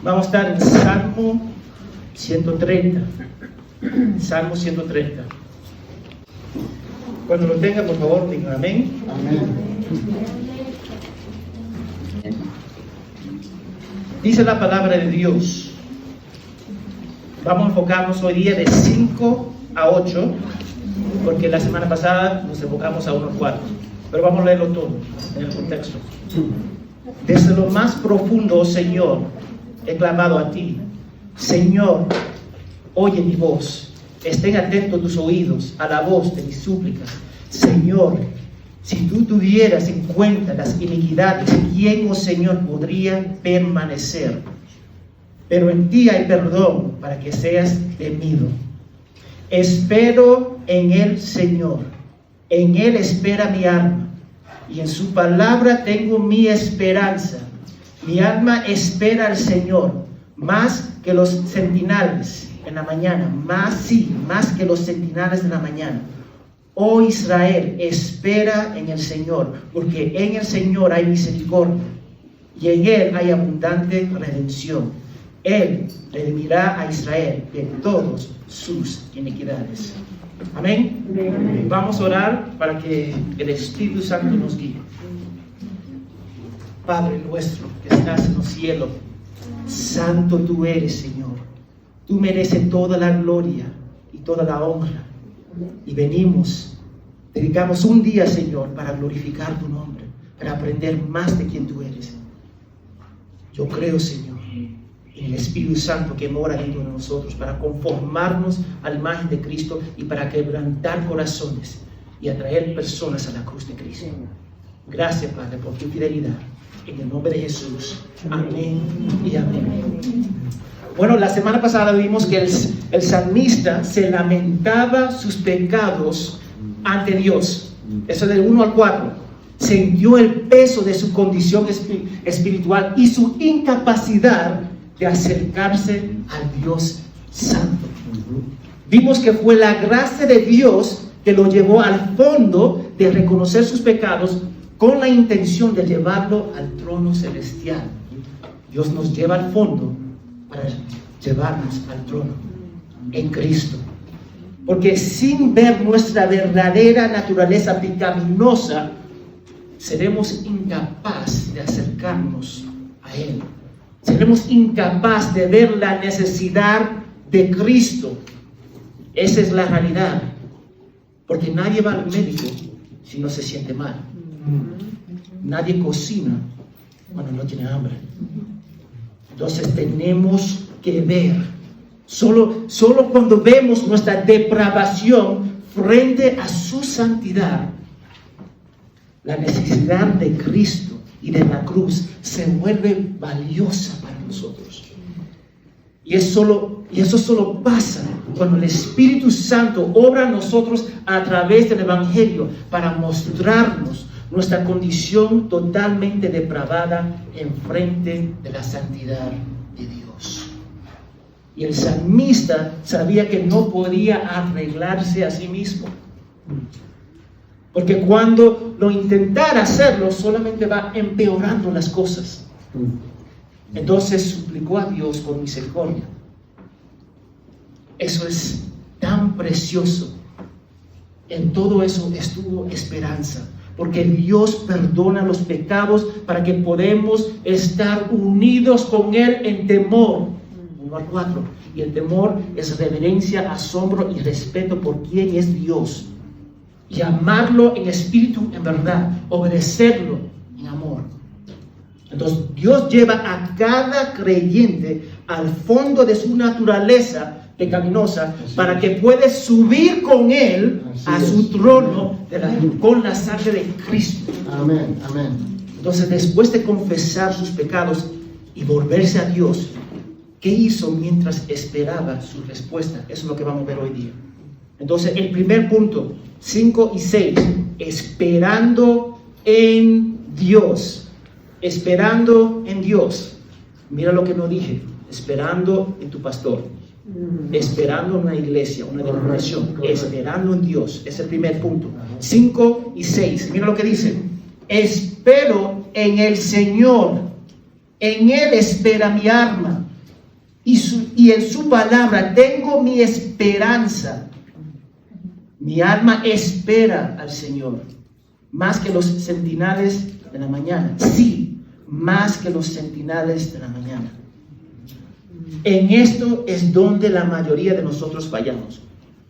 Vamos a estar en Salmo 130. Salmo 130. Cuando lo tengan, por favor, digan amén. Amén. Dice la palabra de Dios. Vamos a enfocarnos hoy día de 5 a 8, porque la semana pasada nos enfocamos a 1 a 4. Pero vamos a leerlo todo en el contexto. Desde lo más profundo, Señor, he clamado a ti. Señor, oye mi voz. Estén atentos tus oídos a la voz de mis súplicas. Señor, si tú tuvieras en cuenta las iniquidades, ¿quién, oh Señor, podría permanecer? Pero en ti hay perdón para que seas temido. Espero en el Señor. En Él espera mi alma. Y en su palabra tengo mi esperanza. Mi alma espera al Señor, más que los centinelas en la mañana. Más que los centinelas de la mañana. Oh Israel, espera en el Señor, porque en el Señor hay misericordia, y en Él hay abundante redención. Él redimirá a Israel de todas sus iniquidades. Amén. Amén. Vamos a orar para que el Espíritu Santo nos guíe. Padre nuestro que estás en los cielos, santo tú eres, Señor. Tú mereces toda la gloria y toda la honra. Y dedicamos un día, Señor, para glorificar tu nombre, para aprender más de quién tú eres. Yo creo, Señor, en el Espíritu Santo que mora dentro de nosotros, para conformarnos a la imagen de Cristo y para quebrantar corazones y atraer personas a la cruz de Cristo. Gracias, Padre, por tu fidelidad. En el nombre de Jesús. Amén y amén. Bueno, la semana pasada vimos que el salmista se lamentaba sus pecados ante Dios. Eso del 1 al 4. Sintió el peso de su condición espiritual y su incapacidad de acercarse al Dios Santo. Vimos que fue la gracia de Dios que lo llevó al fondo de reconocer sus pecados con la intención de llevarlo al trono celestial. Dios nos lleva al fondo para llevarnos al trono en Cristo. Porque sin ver nuestra verdadera naturaleza pecaminosa, seremos incapaces de acercarnos a Él. Seremos incapaces de ver la necesidad de Cristo. Esa es la realidad. Porque nadie va al médico si no se siente mal. Nadie cocina cuando no tiene hambre. Entonces tenemos que ver. Solo cuando vemos nuestra depravación frente a su santidad, la necesidad de Cristo y de la cruz se vuelve valiosa para nosotros. Y eso solo pasa cuando el Espíritu Santo obra en nosotros a través del Evangelio para mostrarnos nuestra condición totalmente depravada en frente de la santidad de Dios. Y el salmista sabía que no podía arreglarse a sí mismo. Porque cuando lo intentara hacerlo, solamente va empeorando las cosas. Entonces suplicó a Dios por misericordia. Eso es tan precioso. En todo eso estuvo esperanza. Porque Dios perdona los pecados para que podamos estar unidos con Él en temor. 1 al 4. Y el temor es reverencia, asombro y respeto por quien es Dios. Y amarlo en espíritu, en verdad. Obedecerlo en amor. Entonces Dios lleva a cada creyente al fondo de su naturaleza pecaminosa para que pueda subir con Él a su trono con la sangre de Cristo. Amén, amén. Entonces, después de confesar sus pecados y volverse a Dios, ¿qué hizo mientras esperaba su respuesta? Eso es lo que vamos a ver hoy día. Entonces, el primer punto, 5 y 6, esperando en Dios. Esperando en Dios. Mira lo que no dije, esperando en tu pastor. Esperando en una iglesia, una denominación, esperando en Dios. Es el primer punto. 5 y 6. Mira lo que dice. Espero en el Señor. En Él espera mi alma. y en su palabra tengo mi esperanza. Mi alma espera al Señor, más que los centinelas de la mañana. Sí, más que los centinelas de la mañana. En esto es donde la mayoría de nosotros fallamos,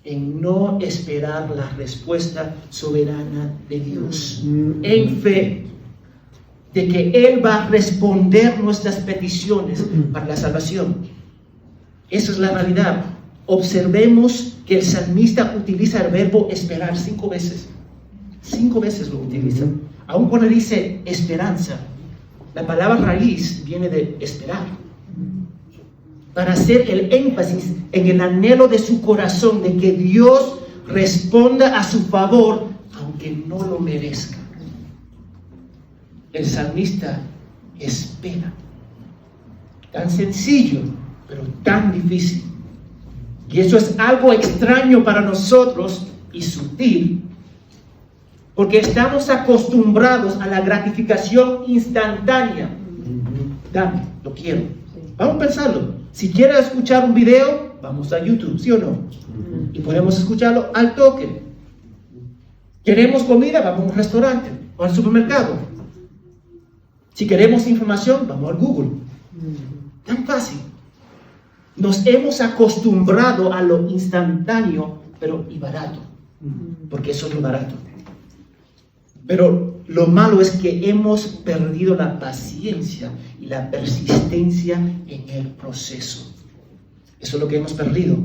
en no esperar la respuesta soberana de Dios, en fe de que Él va a responder nuestras peticiones para la salvación. Esa es la realidad. Observemos que el salmista utiliza el verbo esperar 5 veces. 5 veces lo utiliza. Aun cuando dice esperanza, la palabra raíz viene de esperar, para hacer el énfasis en el anhelo de su corazón de que Dios responda a su favor, aunque no lo merezca. El salmista espera. Tan sencillo, pero tan difícil. Y eso es algo extraño para nosotros y sutil, porque estamos acostumbrados a la gratificación instantánea. Dame, lo quiero. Vamos a pensarlo. Si quieres escuchar un video, vamos a YouTube, ¿sí o no? Y podemos escucharlo al toque. ¿Queremos comida? Vamos a un restaurante o al supermercado. Si queremos información, vamos al Google. Tan fácil. Nos hemos acostumbrado a lo instantáneo, pero y barato. Porque eso es lo barato. Pero lo malo es que hemos perdido la paciencia y la persistencia en el proceso. Eso es lo que hemos perdido.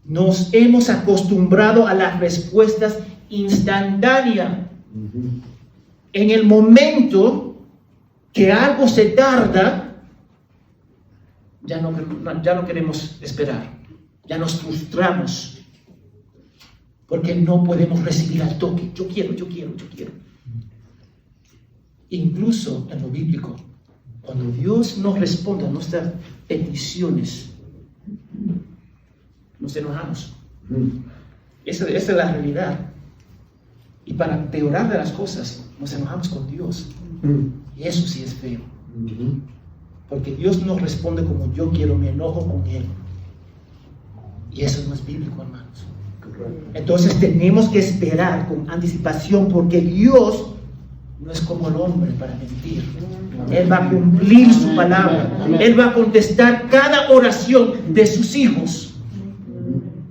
Nos hemos acostumbrado a las respuestas instantáneas. En el momento que algo se tarda, ya no queremos esperar. Ya nos frustramos. Porque no podemos recibir al toque. Yo quiero. Incluso en lo bíblico, cuando Dios nos responde a nuestras peticiones, nos enojamos. Esa es la realidad. Y para empeorar de las cosas, nos enojamos con Dios. Y eso sí es feo. Porque Dios nos responde como yo quiero, me enojo con Él. Y eso no es bíblico, hermanos. Entonces tenemos que esperar con anticipación, porque Dios no es como el hombre para mentir. Él va a cumplir su palabra. Él va a contestar cada oración de sus hijos.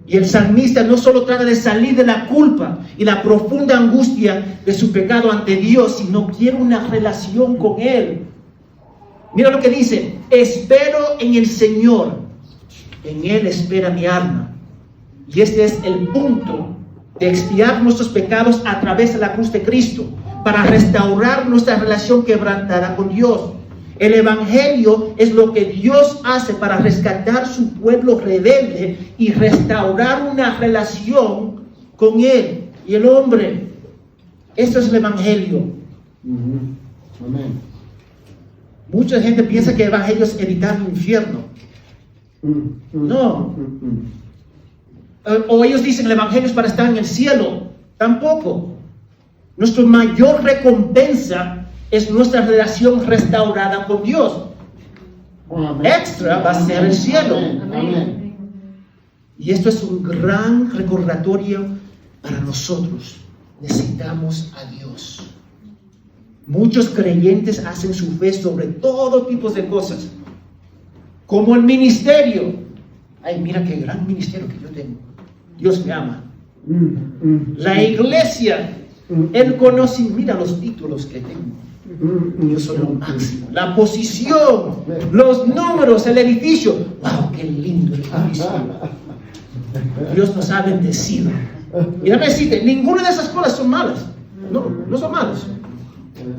Y el salmista no solo trata de salir de la culpa y la profunda angustia de su pecado ante Dios, sino quiere una relación con Él. Mira lo que dice: espero en el Señor, en Él espera mi alma. Y este es el punto de expiar nuestros pecados a través de la cruz de Cristo, para restaurar nuestra relación quebrantada con Dios. El Evangelio es lo que Dios hace para rescatar su pueblo rebelde y restaurar una relación con Él y el hombre. Esto es el Evangelio. Amén. Mucha gente piensa que el Evangelio es evitar el infierno. No. O ellos dicen el Evangelio es para estar en el cielo. Tampoco. Nuestra mayor recompensa es nuestra relación restaurada con Dios. Extra va a ser el cielo. Amén. Y esto es un gran recordatorio para nosotros. Necesitamos a Dios. Muchos creyentes hacen su fe sobre todo tipo de cosas, como el ministerio. Ay, mira qué gran ministerio que yo tengo. Dios me ama. La iglesia, el conocimiento, mira los títulos que tengo. Yo soy lo máximo. La posición, los números, el edificio. ¡Wow! ¡Qué lindo el edificio! Dios nos ha bendecido. Y déjame decirte, ninguna de esas cosas son malas. No son malas.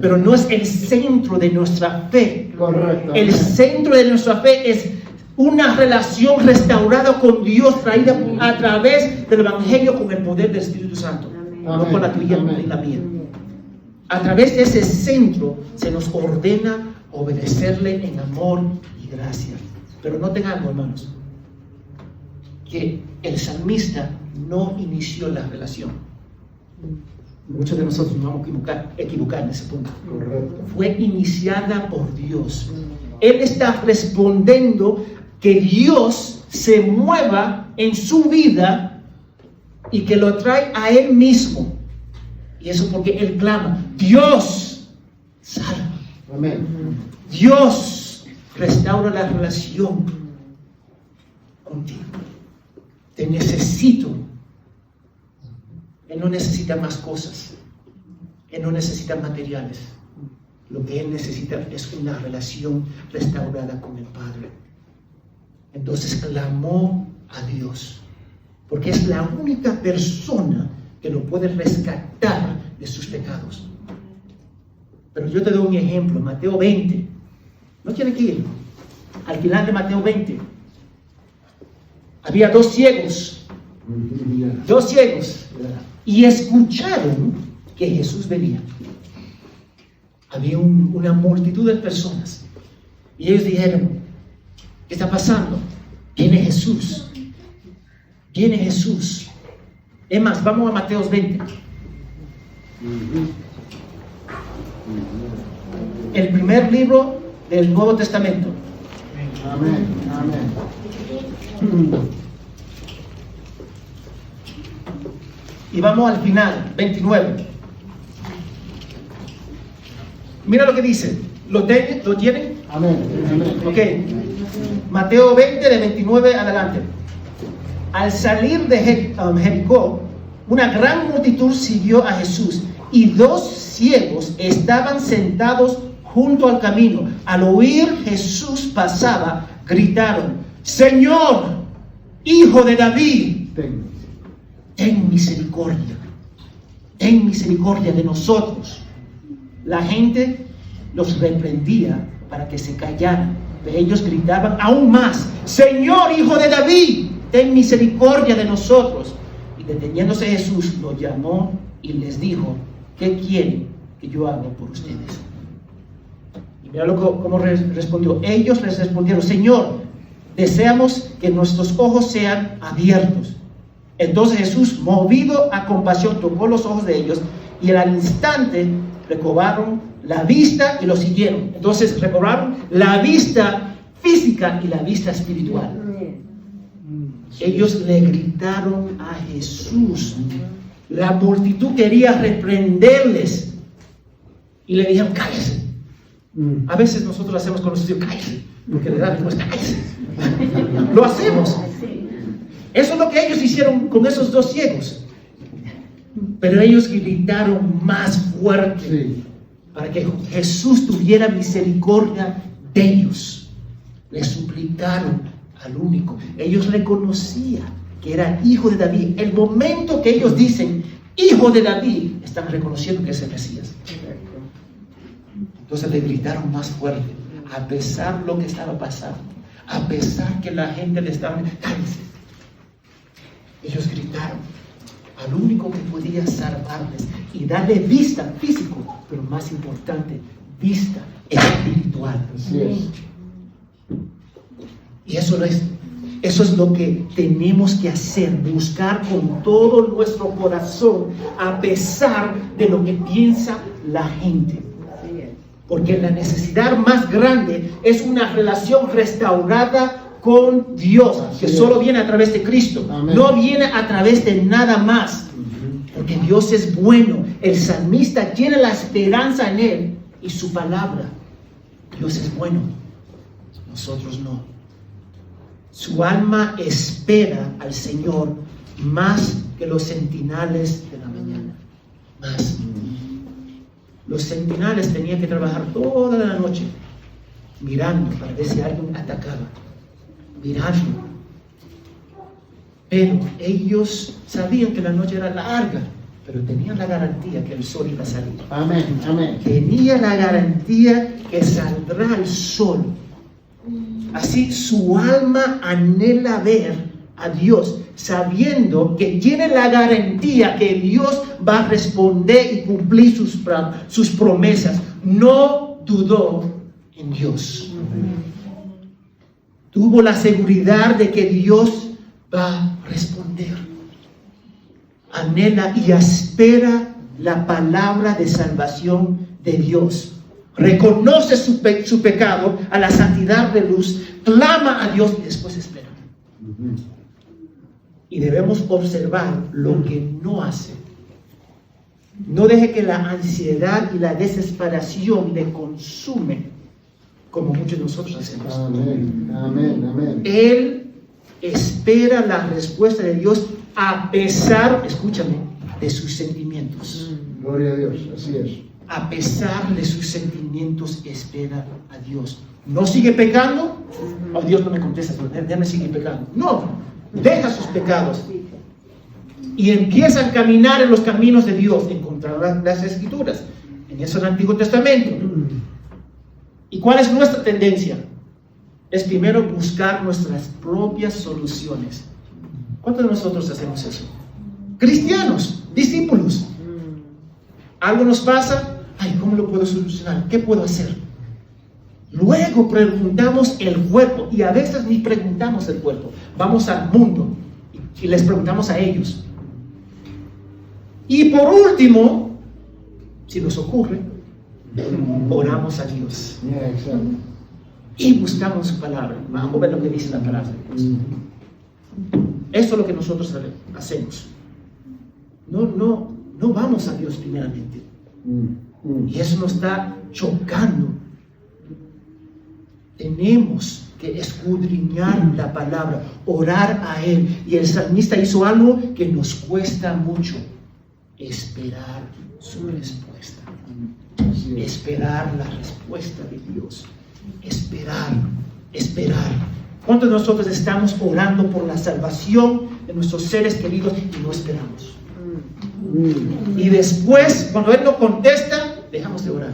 Pero no es el centro de nuestra fe. Correcto. El centro de nuestra fe es una relación restaurada con Dios, traída a través del Evangelio con el poder del Espíritu Santo. No con la tuya ni la mía. A través de ese centro se nos ordena obedecerle en amor y gracia. Pero no tengamos, hermanos, que el salmista no inició la relación. Muchos de nosotros nos vamos a equivocar en ese punto. Correcto. Fue iniciada por Dios. Él está respondiendo que Dios se mueva en su vida y que lo trae a Él mismo. Y eso porque Él clama, Dios salva. Amén. Dios restaura la relación contigo. Te necesito. Él no necesita más cosas. Él no necesita materiales. Lo que Él necesita es una relación restaurada con el Padre. Entonces clamó a Dios, porque es la única persona que lo puede rescatar de sus pecados. Pero yo te doy un ejemplo, Mateo 20. No tiene que ir. Al final de Mateo 20, había dos ciegos, y escucharon que Jesús venía. Había una multitud de personas, y ellos dijeron, ¿qué está pasando? Viene Jesús. Viene Jesús. Es más, vamos a Mateo 20. El primer libro del Nuevo Testamento. Amén. Amén. Y vamos al final, 29. Mira lo que dice. ¿Lo tienen? Amén. Amén. Ok. Mateo 20, de 29 adelante. Al salir de Jericó, una gran multitud siguió a Jesús, y dos ciegos estaban sentados junto al camino. Al oír Jesús pasaba, gritaron, Señor, Hijo de David, ten misericordia. Ten misericordia de nosotros. La gente los reprendía para que se callaran, pero ellos gritaban aún más, Señor, Hijo de David, ten misericordia de nosotros. Y deteniéndose Jesús, los llamó y les dijo, ¿qué quieren que yo haga por ustedes? Y mira cómo respondió. Ellos les respondieron, Señor, deseamos que nuestros ojos sean abiertos. Entonces Jesús, movido a compasión, tocó los ojos de ellos, y al instante recobraron la vista y lo siguieron. Entonces recobraron la vista física y la vista espiritual. Ellos le gritaron a Jesús. La multitud quería reprenderles y le dijeron, cállese. A veces nosotros lo hacemos con los hijos, cállese, porque le dan respuesta, cállese. Lo hacemos. Eso es lo que ellos hicieron con esos dos ciegos. Pero ellos gritaron más fuerte, para que Jesús tuviera misericordia de ellos. Le suplicaron al único. Ellos reconocían que era hijo de David. El momento que ellos dicen hijo de David, están reconociendo que es el Mesías. Entonces le gritaron más fuerte, a pesar de lo que estaba pasando, a pesar que la gente le estaba, cállese. Ellos gritaron al único que podía salvarles y darle vista físico, pero más importante, vista espiritual. Así es. Y eso es lo que tenemos que hacer, buscar con todo nuestro corazón, a pesar de lo que piensa la gente. Porque la necesidad más grande es una relación restaurada con Dios, que solo viene a través de Cristo. Amén. No viene a través de nada más. Porque Dios es bueno. El salmista tiene la esperanza en Él y su palabra. Dios es bueno. Nosotros no. Su alma espera al Señor más que los centinales de la mañana. Más. Los centinales tenían que trabajar toda la noche mirando para ver si alguien atacaba. Mirando. Pero ellos sabían que la noche era larga, pero tenían la garantía que el sol iba a salir. Amén, amén. Tenía la garantía que saldrá el sol. Así su alma anhela ver a Dios, sabiendo que tiene la garantía que Dios va a responder y cumplir sus promesas. No dudó en Dios. Tuvo la seguridad de que Dios va a responder. Anhela y espera la palabra de salvación de Dios. reconoce su pecado, a la santidad de luz, clama a Dios y después espera. Y debemos observar lo que no hace. No deje que la ansiedad y la desesperación le consume, como muchos de nosotros hacemos. Amén. Amén. Amén. Él espera la respuesta de Dios a pesar, escúchame, de sus sentimientos. Gloria a Dios. Así es. A pesar de sus sentimientos, espera a Dios. No sigue pecando, oh, Dios no me contesta, ya me sigue pecando. No, deja sus pecados y empieza a caminar en los caminos de Dios. Encontrará las Escrituras, en eso el Antiguo Testamento. ¿Y cuál es nuestra tendencia? Es primero buscar nuestras propias soluciones. ¿Cuántos de nosotros hacemos eso? Cristianos, discípulos. Algo nos pasa, ay, ¿cómo lo puedo solucionar? ¿Qué puedo hacer? Luego preguntamos el cuerpo, y a veces ni preguntamos el cuerpo. Vamos al mundo y les preguntamos a ellos. Y por último, si nos ocurre, oramos a Dios. Yeah, exacto. Y buscamos su palabra. Vamos a ver lo que dice la palabra de Dios. Eso es lo que nosotros hacemos. No vamos a Dios primeramente. Y eso nos está chocando. Tenemos que escudriñar la palabra, orar a Él. Y el salmista hizo algo que nos cuesta mucho: esperar su respuesta. Esperar la respuesta de Dios. Esperar. ¿Cuántos de nosotros estamos orando por la salvación de nuestros seres queridos y no esperamos? Y después, cuando Él no contesta, dejamos de orar.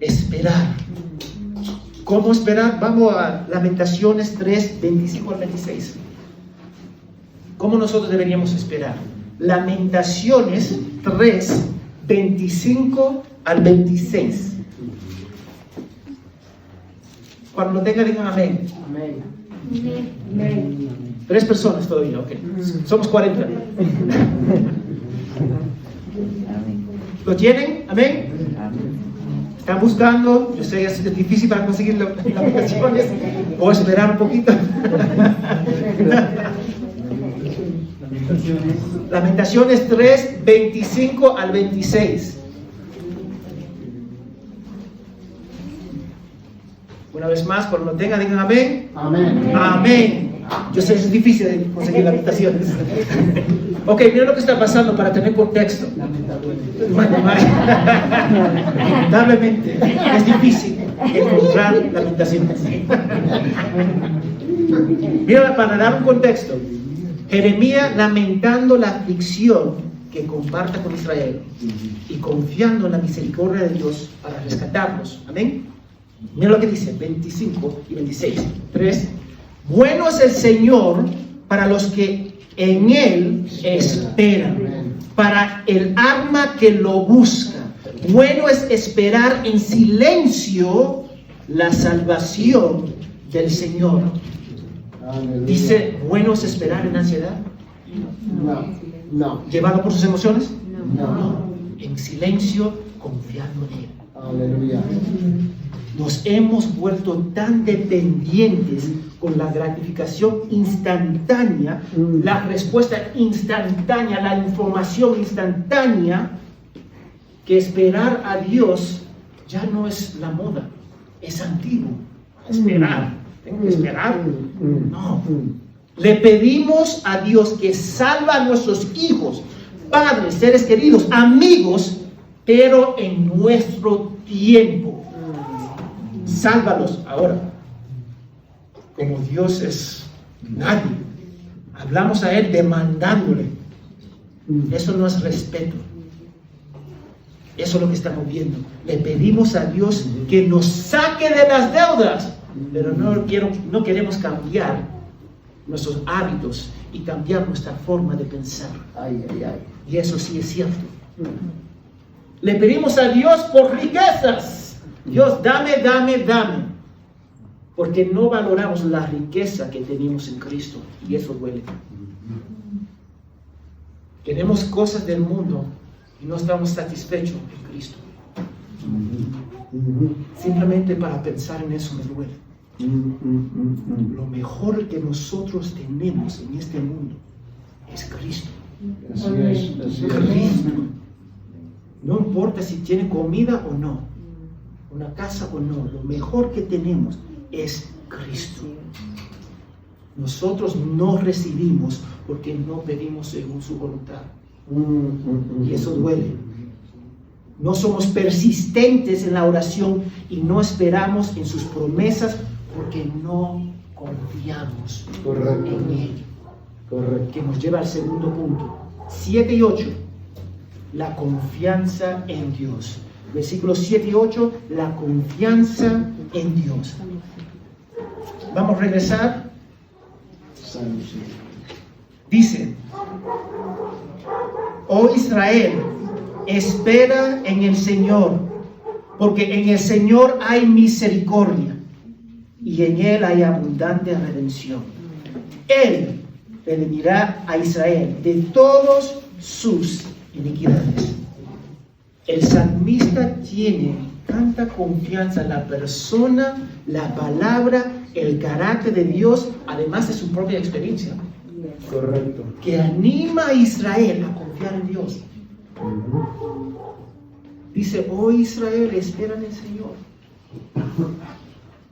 Esperar. ¿Cómo esperar? Vamos a Lamentaciones 3, 25 al 26. ¿Cómo nosotros deberíamos esperar? Lamentaciones 3, 25 al 26. Cuando lo tengan, digan amén. Amén. 3 personas todavía, ok. Somos 40. ¿Lo tienen? Amén. ¿Están buscando? Yo sé que es difícil para conseguir las aplicaciones. O esperar un poquito. Lamentaciones 3, 25 al 26. Una vez más, cuando lo tengan, digan amén. Amén. Amén. Yo sé que es difícil de conseguir lamentaciones. Ok, mira lo que está pasando para tener contexto. Lamentablemente, es difícil encontrar lamentaciones. Mira, para dar un contexto. Jeremías lamentando la aflicción que comparta con Israel y confiando en la misericordia de Dios para rescatarlos. Amén. Mira lo que dice, 25 y 26. 3. Bueno es el Señor para los que en Él esperan, para el alma que lo busca. Bueno es esperar en silencio la salvación del Señor. Aleluya. Dice, bueno es esperar en ansiedad. No. ¿Llevado por sus emociones? No. En silencio, confiando en Él. Aleluya. Nos hemos vuelto tan dependientes con la gratificación instantánea, la respuesta instantánea, la información instantánea, que esperar a Dios ya no es la moda, es antiguo. Esperar, tengo que esperar. No. Le pedimos a Dios que salva a nuestros hijos, padres, seres queridos, amigos, pero en nuestro tiempo. Sálvalos ahora. Como Dios es nadie, hablamos a Él demandándole. Eso no es respeto. Eso es lo que estamos viendo. Le pedimos a Dios que nos saque de las deudas, pero no queremos cambiar nuestros hábitos y cambiar nuestra forma de pensar. Y eso sí es cierto. Le pedimos a Dios por riquezas. Dios, dame. Porque no valoramos la riqueza que tenemos en Cristo. Y eso duele. Queremos cosas del mundo y no estamos satisfechos en Cristo. Simplemente para pensar en eso me duele. Lo mejor que nosotros tenemos en este mundo es Cristo. Así es, así es. Cristo. No importa si tiene comida o no, una casa o no, lo mejor que tenemos es Cristo. Nosotros no recibimos porque no pedimos según su voluntad. Y eso duele. No somos persistentes en la oración y no esperamos en sus promesas porque no confiamos Correcto. en Él. Correcto. Que nos lleva al segundo punto. 7 y 8. La confianza en Dios. Versículos 7 y 8. La confianza en Dios. Vamos a regresar. Dice: oh Israel, espera en el Señor, porque en el Señor hay misericordia y en Él hay abundante redención. Él redimirá a Israel de todos sus iniquidades. El salmista tiene tanta confianza en la persona, la palabra, el carácter de Dios, además de su propia experiencia, Correcto. que anima a Israel a confiar en Dios. Dice: oh Israel, espera en el Señor.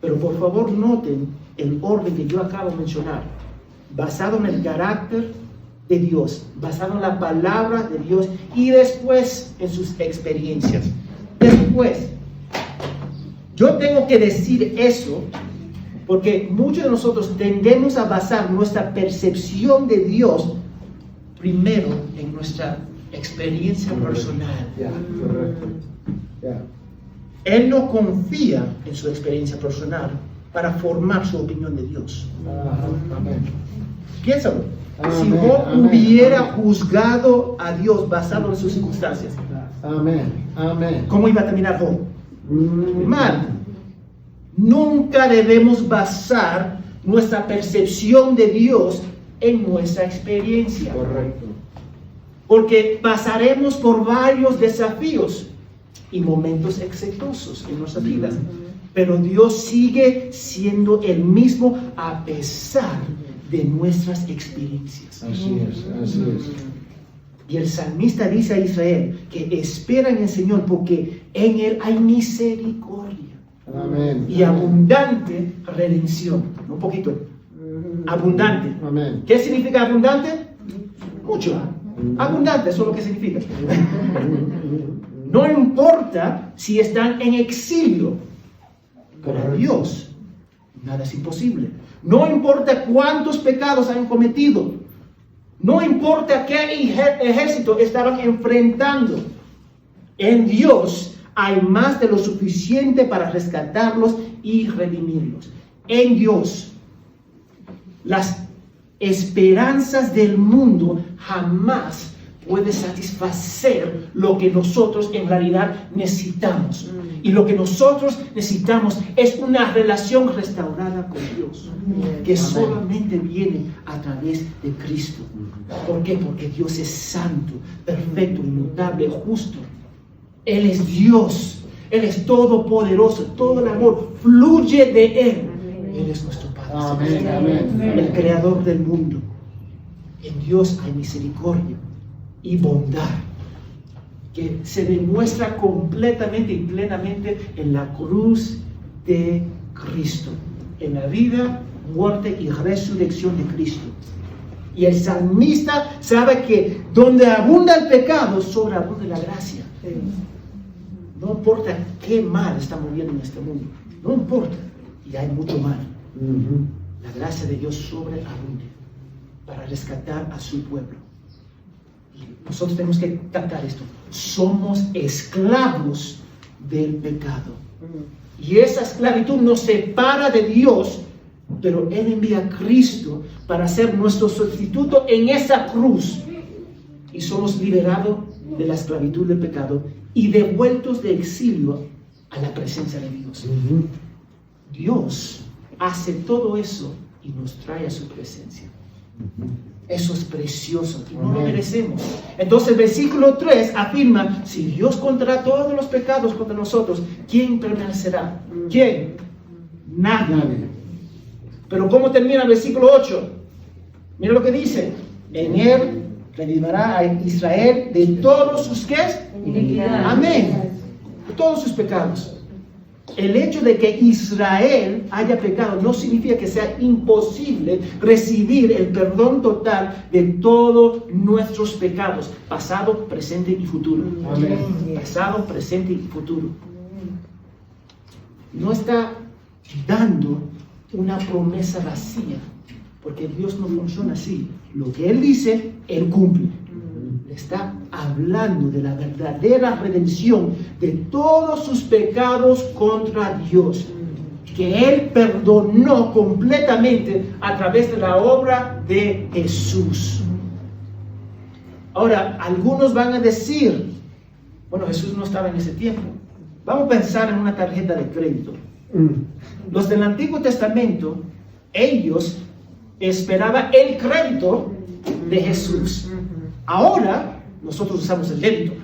Pero por favor noten el orden que yo acabo de mencionar, basado en el carácter de Dios, basado en la palabra de Dios y después en sus experiencias. Después, yo tengo que decir eso porque muchos de nosotros tendemos a basar nuestra percepción de Dios primero en nuestra experiencia personal. Ya, correcto. Ya. Él no confía en su experiencia personal para formar su opinión de Dios. Amén. Piénsalo. Si Amén, Job amén, hubiera amén. juzgado a Dios basado en sus circunstancias, Amén. Amén. ¿cómo iba a terminar Job? Mal. Nunca debemos basar nuestra percepción de Dios en nuestra experiencia. Correcto. Porque pasaremos por varios desafíos y momentos exitosos en nuestras vidas. Pero Dios sigue siendo el mismo a pesar de nuestras experiencias. Así es, así es. Y el salmista dice a Israel que espera en el Señor porque en Él hay misericordia Amén. y abundante redención. Un poquito. Abundante. Amén. ¿Qué significa abundante? Mucho. Abundante, eso es lo que significa. No importa si están en exilio, para Dios nada es imposible. No importa cuántos pecados han cometido, no importa qué ejército estaban enfrentando, en Dios hay más de lo suficiente para rescatarlos y redimirlos. En Dios, las esperanzas del mundo jamás puede satisfacer lo que nosotros en realidad necesitamos. Y lo que nosotros necesitamos es una relación restaurada con Dios, que solamente viene a través de Cristo. ¿Por qué? Porque Dios es santo, perfecto, inmutable, justo. Él es Dios, Él es todopoderoso, todo el amor fluye de Él. Él es nuestro Padre, Amén, amén. el creador del mundo. En Dios hay misericordia y bondad que se demuestra completamente y plenamente en la cruz de Cristo, en la vida, muerte y resurrección de Cristo. Y el salmista sabe que donde abunda el pecado, sobreabunda la gracia. No importa qué mal está moviendo en este mundo, no importa, y hay mucho mal. La gracia de Dios sobreabunde para rescatar a su pueblo. Y nosotros tenemos que captar esto. Somos esclavos del pecado. Y esa esclavitud nos separa de Dios, pero Él envía a Cristo para ser nuestro sustituto en esa cruz. Y somos liberados de la esclavitud del pecado y devueltos de exilio a la presencia de Dios. Dios hace todo eso y nos trae a su presencia. Eso es precioso y no lo Amén. merecemos. Entonces el versículo 3 afirma, si Dios contará todos los pecados contra nosotros, ¿quién permanecerá? ¿Quién? Nadie. Nadie. Pero ¿cómo termina el versículo 8? Mira lo que dice. En él redimirá a Israel de todos sus ¿qué? Iniquidades. Amén. De todos sus pecados. El hecho de que Israel haya pecado no significa que sea imposible recibir el perdón total de todos nuestros pecados, pasado, presente y futuro. Amén. Pasado, presente y futuro. No está dando una promesa vacía, porque Dios no funciona así. Lo que Él dice, Él cumple. Está hablando de la verdadera redención de todos sus pecados contra Dios, que Él perdonó completamente a través de la obra de Jesús. Ahora, algunos van a decir, bueno, Jesús no estaba en ese tiempo. Vamos a pensar en una tarjeta de crédito. Los del Antiguo Testamento, ellos esperaban el crédito de Jesús. Ahora nosotros usamos el débito,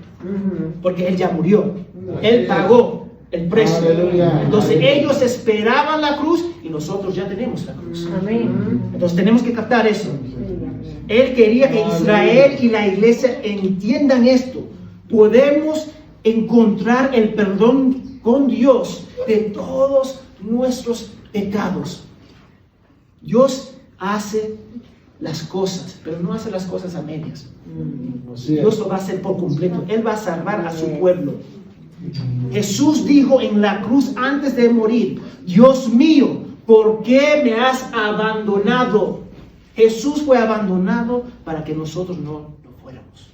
porque Él ya murió, Él pagó el precio. Aleluya. Entonces Aleluya. ellos esperaban la cruz y nosotros ya tenemos la cruz. Amén. Entonces tenemos que captar eso. Él quería que Israel y la iglesia entiendan esto. Podemos encontrar el perdón con Dios de todos nuestros pecados. Dios hace las cosas, pero no hace las cosas a medias. Así es. Dios lo va a hacer por completo. Él va a salvar a su pueblo. Jesús dijo en la cruz antes de morir, Dios mío, ¿por qué me has abandonado? Jesús fue abandonado para que nosotros no lo fuéramos.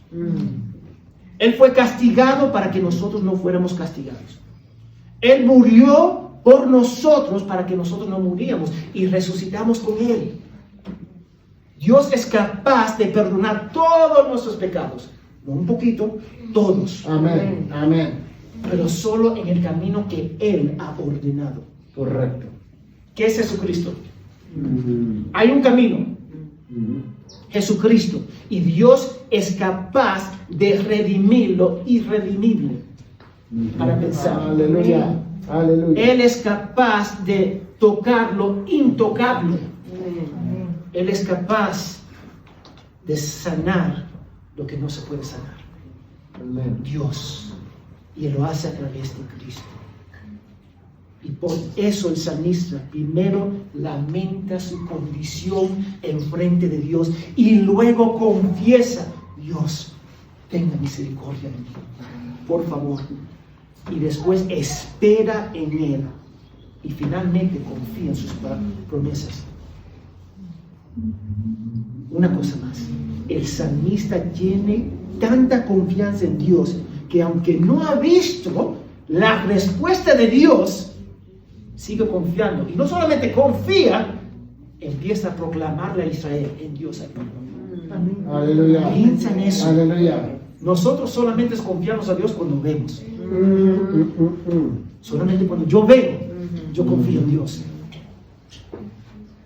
Él fue castigado para que nosotros no fuéramos castigados. Él murió por nosotros para que nosotros no muriéramos y resucitamos con Él. Dios es capaz de perdonar todos nuestros pecados. No un poquito, todos. Amén. Amén. Pero solo en el camino que Él ha ordenado. Correcto. ¿Qué es Jesucristo? Hay un camino, Jesucristo. Y Dios es capaz de redimir lo irredimible. Para pensar. Aleluya. Aleluya. Él es capaz de tocar lo intocable. Él es capaz de sanar lo que no se puede sanar. Amén. Dios. Y Él lo hace a través de Cristo. Y por eso el salmista primero lamenta su condición en frente de Dios y luego confiesa, Dios, tenga misericordia de mí, por favor. Y después espera en Él y finalmente confía en sus promesas. Una cosa más, el salmista tiene tanta confianza en Dios que aunque no ha visto la respuesta de Dios, sigue confiando. Y no solamente confía, empieza a proclamarle a Israel, en Dios hay perdón. Aleluya. Piensa en eso. Aleluya. Nosotros solamente confiamos a Dios cuando vemos. Solamente cuando yo veo, yo confío en Dios.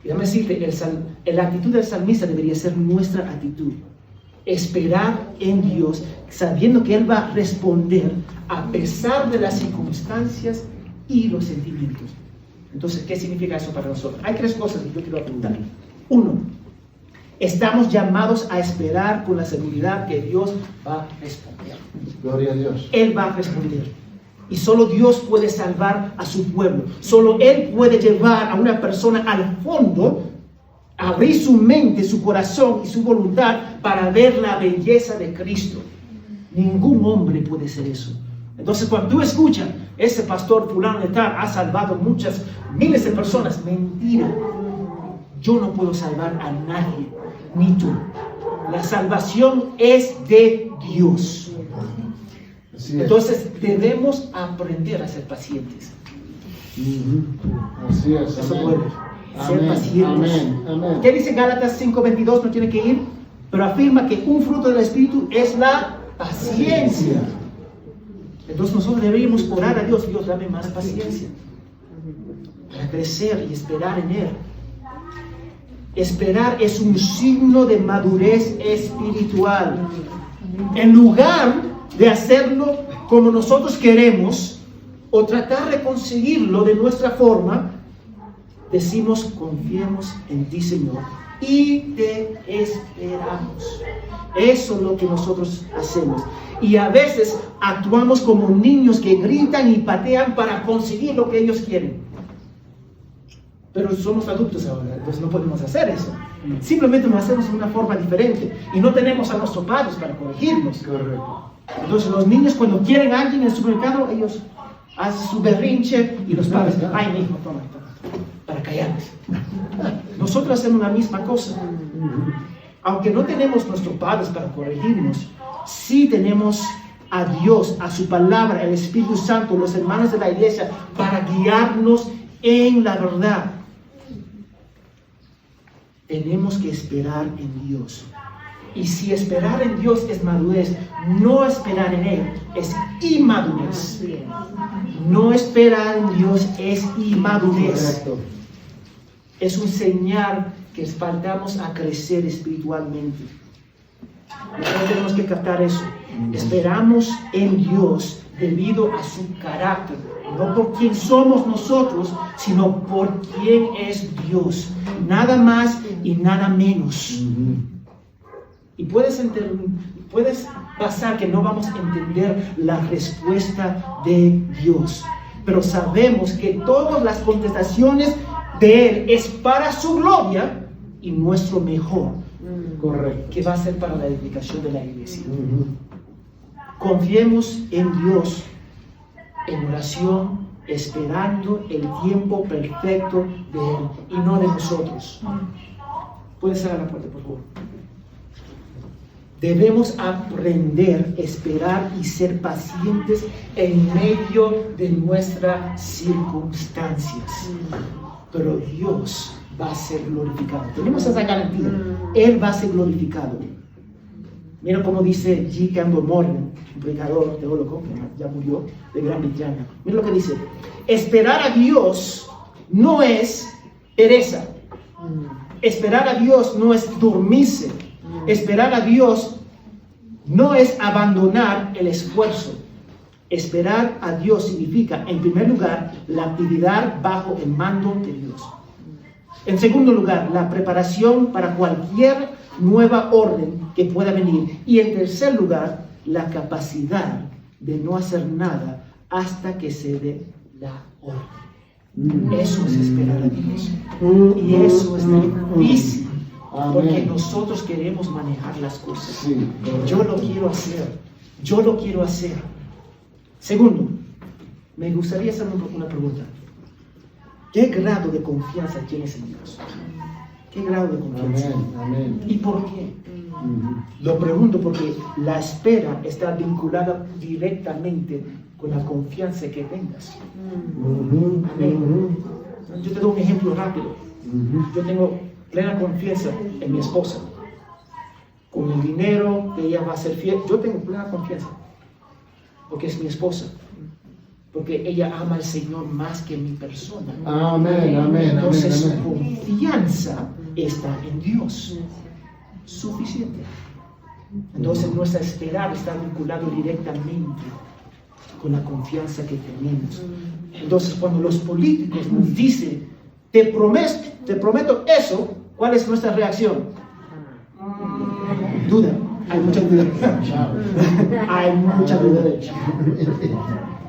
Y déjame decirte, la actitud del salmista debería ser nuestra actitud. Esperar en Dios, sabiendo que Él va a responder a pesar de las circunstancias y los sentimientos. Entonces, ¿qué significa eso para nosotros? Hay tres cosas que yo quiero apuntar. Uno, estamos llamados a esperar con la seguridad que Dios va a responder. Gloria a Dios. Él va a responder. Y solo Dios puede salvar a su pueblo. Solo Él puede llevar a una persona al fondo, abrir su mente, su corazón y su voluntad para ver la belleza de Cristo. Ningún hombre puede hacer eso. Entonces, cuando tú escuchas, ese pastor fulano de tal ha salvado muchas, miles de personas, mentira. Yo no puedo salvar a nadie, ni tú. La salvación es de Dios. Así es. Entonces, debemos aprender a ser pacientes. Así es. Eso Amén. puede. Ser Amén. pacientes. Amén. Amén. ¿Qué dice Gálatas 5:22? No tiene que ir, pero afirma que un fruto del Espíritu es la paciencia. Entonces nosotros deberíamos orar a Dios, Dios, dame más paciencia para crecer y esperar en Él. Esperar es un signo de madurez espiritual. En lugar de hacerlo como nosotros queremos o tratar de conseguirlo de nuestra forma, decimos: confiemos en ti, Señor, y te esperamos. Eso es lo que nosotros hacemos. Y a veces actuamos como niños que gritan y patean para conseguir lo que ellos quieren. Pero somos adultos ahora, entonces no podemos hacer eso. Simplemente lo hacemos de una forma diferente. Y no tenemos a nuestros padres para corregirnos. Correcto. Entonces los niños, cuando quieren a alguien en el supermercado, ellos hacen su berrinche y los padres: ay, mi hijo, toma, para callarnos. Nosotros hacemos la misma cosa. Aunque no tenemos nuestros padres para corregirnos, sí tenemos a Dios, a su palabra, el Espíritu Santo, los hermanos de la iglesia, para guiarnos en la verdad. Tenemos que esperar en Dios. Y si esperar en Dios es madurez, no esperar en Él es inmadurez. No esperar en Dios es inmadurez. Correcto. Es un señal que faltamos a crecer espiritualmente. Nosotros tenemos que captar eso. Esperamos en Dios debido a su carácter, no por quién somos nosotros, sino por quién es Dios. Nada más y nada menos. Y puedes pasar que no vamos a entender la respuesta de Dios, pero sabemos que todas las contestaciones de Él es para su gloria y nuestro mejor. Correcto. Que va a ser para la edificación de la iglesia. Confiemos en Dios en oración, esperando el tiempo perfecto de Él y no de nosotros. Puedes cerrar la puerta, por favor. Debemos aprender a esperar y ser pacientes en medio de nuestras circunstancias. Pero Dios va a ser glorificado. Tenemos esa garantía. Él va a ser glorificado. Mira cómo dice G. Campbell Morgan, un predicador teólogo que ya murió, de Gran Bretaña. Mira lo que dice: esperar a Dios no es pereza. Esperar a Dios no es dormirse. Esperar a Dios no es abandonar el esfuerzo. Esperar a Dios significa, en primer lugar, la actividad bajo el mando de Dios. En segundo lugar, la preparación para cualquier nueva orden que pueda venir. Y en tercer lugar, la capacidad de no hacer nada hasta que se dé la orden. Eso es esperar a Dios. Y eso es difícil, porque nosotros queremos manejar las cosas. Sí. Yo lo quiero hacer. Yo lo quiero hacer. Segundo, me gustaría hacer una pregunta. ¿Qué grado de confianza tienes en Dios? ¿Qué grado de confianza? Amén. ¿Y por qué? Lo pregunto porque la espera está vinculada directamente con la confianza que tengas. Amén. Yo te doy un ejemplo rápido. Yo tengo plena confianza en mi esposa. Con el dinero que ella va a ser fiel, yo tengo plena confianza. Porque es mi esposa. Porque ella ama al Señor más que mi persona. Amén. Entonces su confianza está en Dios. Suficiente. Entonces nuestra esperar está vinculado directamente con la confianza que tenemos. Entonces cuando los políticos nos dicen: te prometo eso, ¿cuál es nuestra reacción? Duda. Hay mucha duda. Hay mucha duda.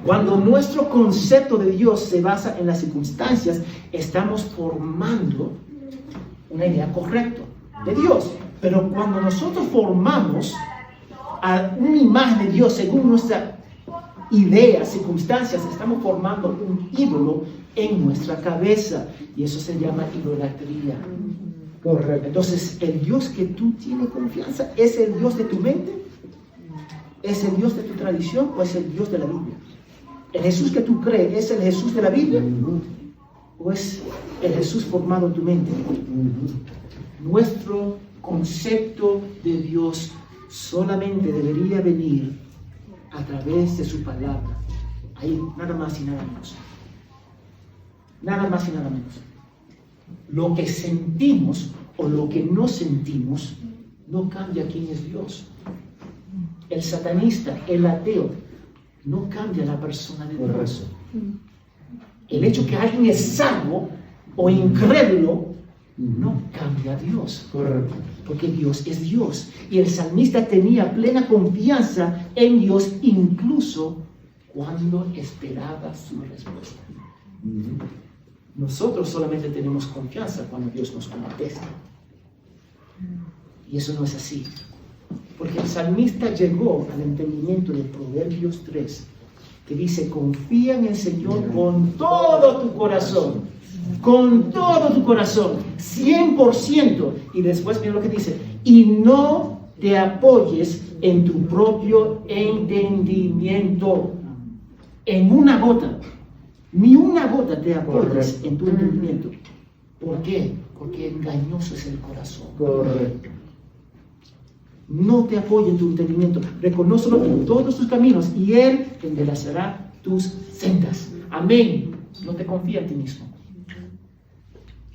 Cuando nuestro concepto de Dios se basa en las circunstancias, estamos formando una idea correcta de Dios. Pero cuando nosotros formamos a una imagen de Dios según nuestra idea, circunstancias, estamos formando un ídolo en nuestra cabeza. Y eso se llama idolatría. Correcto. Entonces, ¿el Dios que tú tienes confianza es el Dios de tu mente? ¿Es el Dios de tu tradición o es el Dios de la Biblia? ¿El Jesús que tú crees es el Jesús de la Biblia? ¿O es el Jesús formado en tu mente? Nuestro concepto de Dios solamente debería venir a través de su palabra. Ahí, nada más y nada menos. Nada más y nada menos. Lo que sentimos o lo que no sentimos no cambia quién es Dios. El satanista, el ateo, no cambia la persona de Dios. El hecho que alguien es salvo o incrédulo no cambia a Dios. Correcto. Porque Dios es Dios. Y el salmista tenía plena confianza en Dios incluso cuando esperaba su respuesta. Nosotros solamente tenemos confianza cuando Dios nos contesta. Y eso no es así. Porque el salmista llegó al entendimiento de Proverbios 3, que dice: confía en el Señor con todo tu corazón, 100%. Y después mira lo que dice: y no te apoyes en tu propio entendimiento. En una gota, ni una gota te apoyes en tu entendimiento. ¿Por qué? Porque engañoso es el corazón. Correcto. No te apoyes en tu entendimiento. Reconócelo en todos tus caminos y Él enderezará tus sendas. Amén. No te confíes en ti mismo.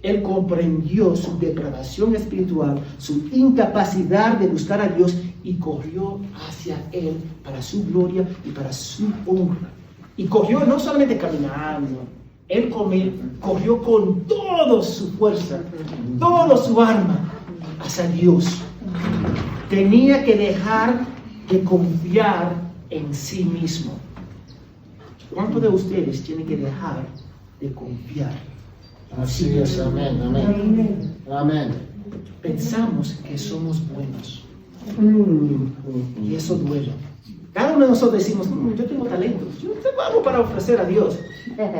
Él comprendió su depravación espiritual, su incapacidad de buscar a Dios y corrió hacia Él para su gloria y para su honra. Y corrió no solamente caminando, Él corrió con toda su fuerza, toda su alma hacia Dios. Tenía que dejar de confiar en sí mismo. ¿Cuántos de ustedes tienen que dejar de confiar? Así es, amén, amén. Amén. Pensamos que somos buenos y eso duele. Cada uno de nosotros decimos: yo tengo talento, yo tengo algo para ofrecer a Dios,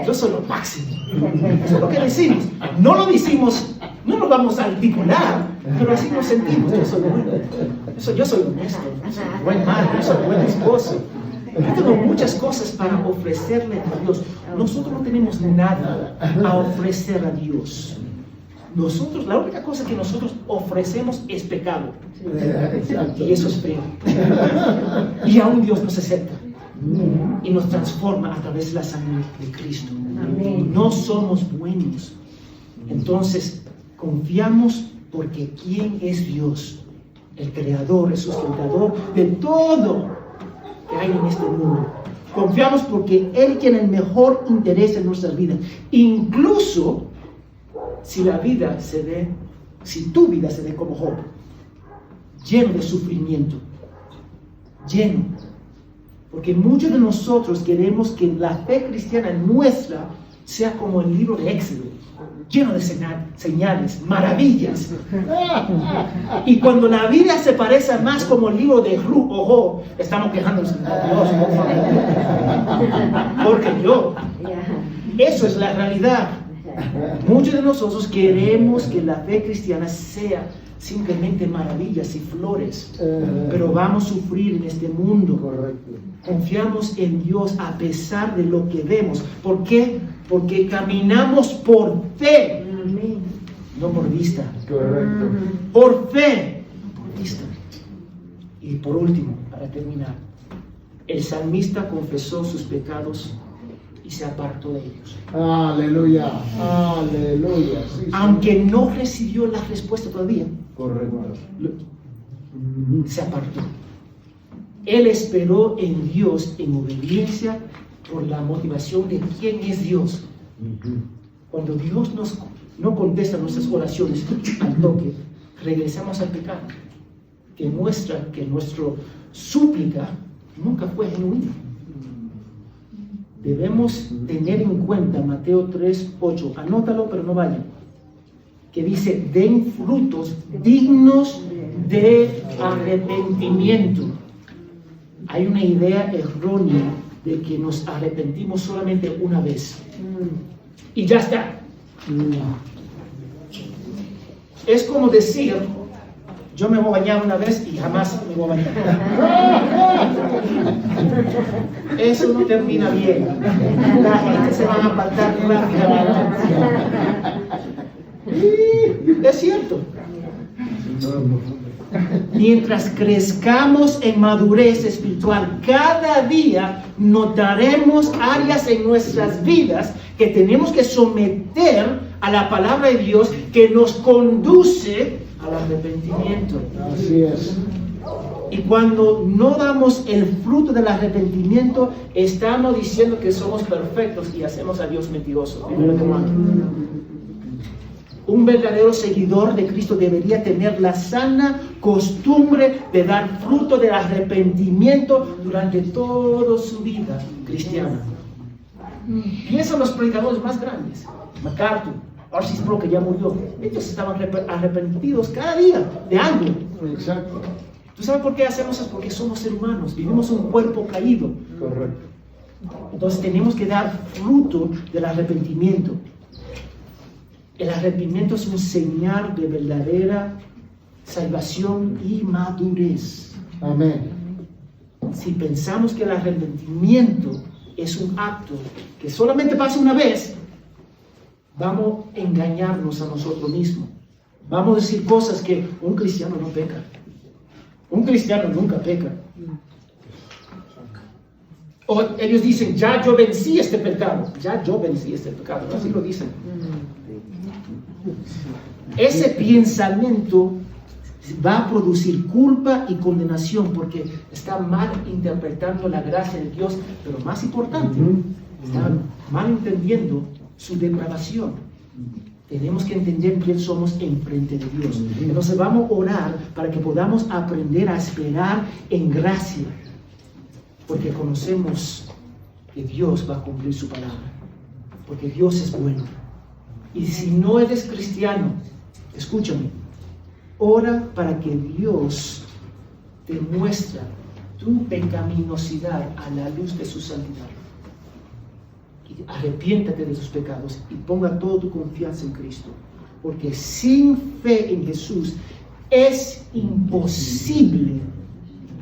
yo soy lo máximo. Eso es lo que decimos. No lo decimos, no nos vamos a articular, pero así nos sentimos: yo soy bueno, yo soy honesto, yo soy buen madre, yo soy buen esposo. Yo tengo muchas cosas para ofrecerle a Dios. Nosotros no tenemos nada a ofrecer a Dios. Nosotros, la única cosa que nosotros ofrecemos es pecado. Y eso es feo. Y aún Dios nos acepta y nos transforma a través de la sangre de Cristo. No somos buenos. Entonces, confiamos porque ¿quién es Dios? El creador, el sustentador de todo que hay en este mundo. Confiamos porque Él tiene el mejor interés en nuestras vidas. Incluso si tu vida se ve como Job, lleno de sufrimiento, lleno. Porque muchos de nosotros queremos que la fe cristiana nuestra sea como el libro de Éxodo, lleno de señales, maravillas. Y cuando la vida se parece más como el libro de Ruth o Job, estamos quejándonos de Dios, por favor. Porque eso es la realidad. Muchos de nosotros queremos que la fe cristiana sea simplemente maravillas y flores, pero vamos a sufrir en este mundo. Correcto. Confiamos en Dios a pesar de lo que vemos. ¿Por qué? Porque caminamos por fe, no por vista. Correcto. Por fe, no por vista. Y por último, para terminar, el salmista confesó sus pecados y se apartó de ellos. Aleluya, aleluya. Sí, Aunque no recibió la respuesta todavía, correcto. Se apartó. Él esperó en Dios en obediencia por la motivación de quién es Dios. Cuando Dios no contesta nuestras oraciones al toque, regresamos al pecado, que muestra que nuestra súplica nunca fue genuina. Debemos tener en cuenta Mateo 3:8, anótalo pero no vayan, que dice: den frutos dignos de arrepentimiento. Hay una idea errónea de que nos arrepentimos solamente una vez y ya está. Es como decir: yo me voy a bañar una vez y jamás me voy a bañar. Eso no termina bien. La gente se va a apartar rápidamente. Es cierto. Mientras crezcamos en madurez espiritual, cada día notaremos áreas en nuestras vidas que tenemos que someter a la palabra de Dios que nos conduce al arrepentimiento. Así es. Y cuando no damos el fruto del arrepentimiento, estamos diciendo que somos perfectos y hacemos a Dios mentiroso. Primero de Juan. Un verdadero seguidor de Cristo debería tener la sana costumbre de dar fruto del arrepentimiento durante toda su vida cristiana. Piensa en los predicadores más grandes, MacArthur, R.C. Sproul, que ya murió. Ellos estaban arrepentidos cada día de algo. Exacto. ¿Tú sabes por qué hacemos eso? Porque somos seres humanos, vivimos un cuerpo caído. Correcto. Entonces tenemos que dar fruto del arrepentimiento. El arrepentimiento es un señal de verdadera salvación y madurez. Amén. Si pensamos que el arrepentimiento es un acto que solamente pasa una vez, vamos a engañarnos a nosotros mismos. Vamos a decir cosas que un cristiano no peca. Un cristiano nunca peca. O ellos dicen, ya yo vencí este pecado. Ya yo vencí este pecado. Así lo dicen. Ese pensamiento va a producir culpa y condenación porque está mal interpretando la gracia de Dios, pero más importante, está mal entendiendo su depravación. Tenemos que entender quién somos en frente de Dios. Entonces vamos a orar para que podamos aprender a esperar en gracia, porque conocemos que Dios va a cumplir su palabra, porque Dios es bueno. Y si no eres cristiano, escúchame, ora para que Dios te muestre tu pecaminosidad a la luz de su santidad. Y arrepiéntate de tus pecados y ponga toda tu confianza en Cristo. Porque sin fe en Jesús es imposible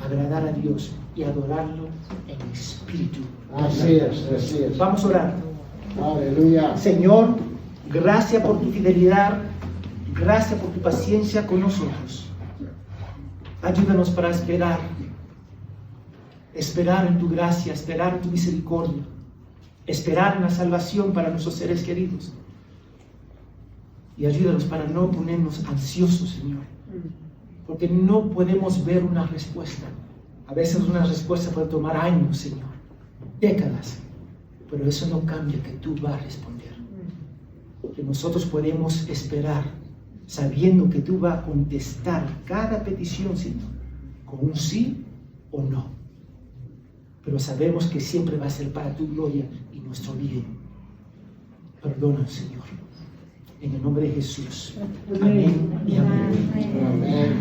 agradar a Dios y adorarlo en espíritu. Así es, así es. Vamos a orar. Aleluya. Señor, gracias por tu fidelidad, gracias por tu paciencia con nosotros. Ayúdanos para esperar en tu gracia, esperar en tu misericordia, esperar en la salvación para nuestros seres queridos. Y ayúdanos para no ponernos ansiosos, Señor, porque no podemos ver una respuesta. A veces una respuesta puede tomar años, Señor, décadas, pero eso no cambia que tú vas a responder. Que nosotros podemos esperar sabiendo que tú vas a contestar cada petición, Señor, con un sí o no. Pero sabemos que siempre va a ser para tu gloria y nuestro bien. Perdona, Señor. En el nombre de Jesús. Amén y amén. Amén.